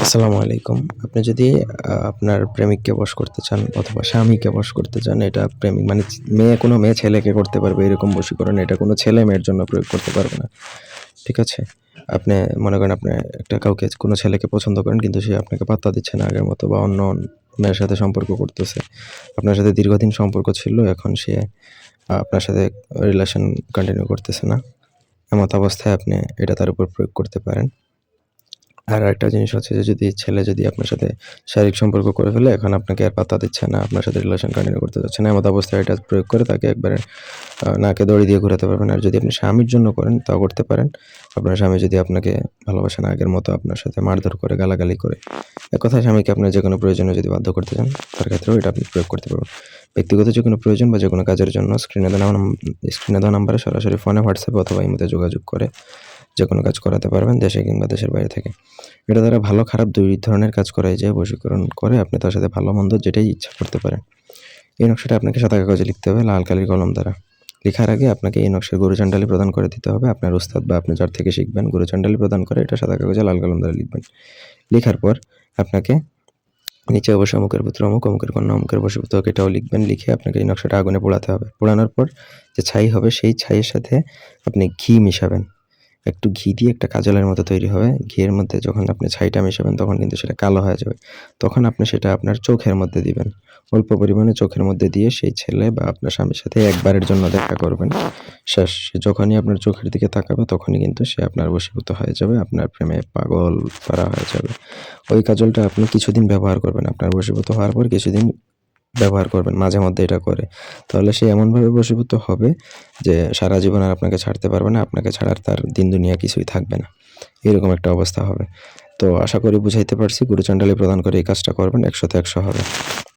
আসসালামু আলাইকুম। আপনি যদি আপনার প্রেমিককে বশ করতে চান অথবা স্বামীকে বশ করতে চান, এটা প্রেমিক মানে কোনো মেয়ে ছেলেকে করতে পারবে এরকম বশীকরণ, এটা কোনো ছেলে মেয়ের জন্য প্রয়োগ করতে পারবে না। ঠিক আছে? আপনি মনে করেন আপনি কাউকে কোনো ছেলেকে পছন্দ করেন কিন্তু সে আপনাকে পাত্তা দিচ্ছে না আগের মতো বা অন্য মেয়ের সাথে সম্পর্ক করতেছে। আপনার সাথে দীর্ঘদিন সম্পর্ক ছিল, এখন সে আপনার সাথে রিলেশন কন্টিনিউ করতেছে না। এমত অবস্থায় আপনি এটা তার উপর প্রয়োগ করতে পারেন। আর আরেকটা জিনিস হচ্ছে যে যদি আপনার সাথে শারীরিক সম্পর্ক করে ফেলে, এখন আপনাকে আর পাত্তা দিচ্ছে না, আপনার সাথে রিলেশন কন্টিনিউ করতে চাচ্ছে না, এমত অবস্থায় এটা প্রয়োগ করে তাকে একবারে নাকে দড়ি দিয়ে ঘোরাতে পারবেন। আর যদি আপনি স্বামীর জন্য করেন তাও করতে পারেন। আপনার স্বামী যদি আপনাকে ভালোবাসে না আগের মতো, আপনার সাথে মারধর করে, গালাগালি করে, এক কথায় স্বামীকে আপনার যেকোনো প্রয়োজনে যদি বাধ্য করতে চান, তার ক্ষেত্রেও এটা আপনি প্রয়োগ করতে পারবেন। ব্যক্তিগত যেকোনো প্রয়োজন বা যেকোনো কাজের জন্য স্ক্রিনে দেওয়া নাম্বারে সরাসরি ফোনে, হোয়াটসঅ্যাপে অথবা ইমোতে যোগাযোগ করে যেকোনো কাজ করাতে পারবেন, দেশে কিংবা দেশের বাইরে থেকে। এটা দ্বারা ভালো খারাপ ২ ধরনের কাজ করাই যায়। বশীকরণ করে আপনি তার সাথে ভালো মন্দ যেটাই ইচ্ছা করতে পারেন। এই নকশাটা আপনাকে সাদা কাগজে লিখতে হবে লাল কালির কলম দ্বারা। লিখার আগে আপনাকে এই নকশার গুরুচাণ্ডালি প্রদান করে দিতে হবে। আপনার উস্তাদ বা আপনি যার থেকে শিখবেন গুরুচাণ্ডালি প্রদান করে এটা সাদা কাগজে লাল কলম দ্বারা লিখবেন। লিখার পর আপনাকে নিচে অবশ্যই অমুকের পুত্র অমুক, অমুকের কন্যা অমুকের বশীভূত হোক এটাও লিখবেন। লিখে আপনাকে এই নকশাটা আগুনে পোড়াতে হবে। পোড়ানোর পর যে ছাই হবে সেই ছাইয়ের সাথে আপনি ঘি মিশাবেন। একটু ঘি দিয়ে একটা কাজলের মতো তৈরি হবে। ঘিয়ের মধ্যে যখন আপনি ছাইটা মেশাবেন তখন কিন্তু সেটা কালো হয়ে যাবে। তখন আপনি সেটা আপনার চোখের মধ্যে দিবেন। অল্প পরিমাণে চোখের মধ্যে দিয়ে সেই ছেলে বা আপনার স্বামীর সাথে একবারের জন্য দেখা করবেন। শেষ। সে যখনই আপনার চোখের দিকে তাকাবে তখনই কিন্তু সে আপনার বশীভূত হয়ে যাবে। আপনার প্রেমে পাগল করা হয়ে যাবে। ওই কাজলটা আপনি কিছুদিন ব্যবহার করবেন। আপনার বশীভূত হওয়ার পর কিছুদিন ব্যবহার করবেন, মাঝে মধ্যে এটা করে। তাহলে সে এমনভাবে বশীভূত হবে যে সারা জীবন আর আপনাকে ছাড়তে পারবে না। আপনাকে ছাড়া আর তার দিন দুনিয়া কিছুই থাকবে না। এরকম একটা অবস্থা হবে। তো আশা করি বুঝাইতে পারছি। গুরুচণ্ডালী প্রদান করে এই কাজটা করবেন, ১০০ তে ১০০ হবে।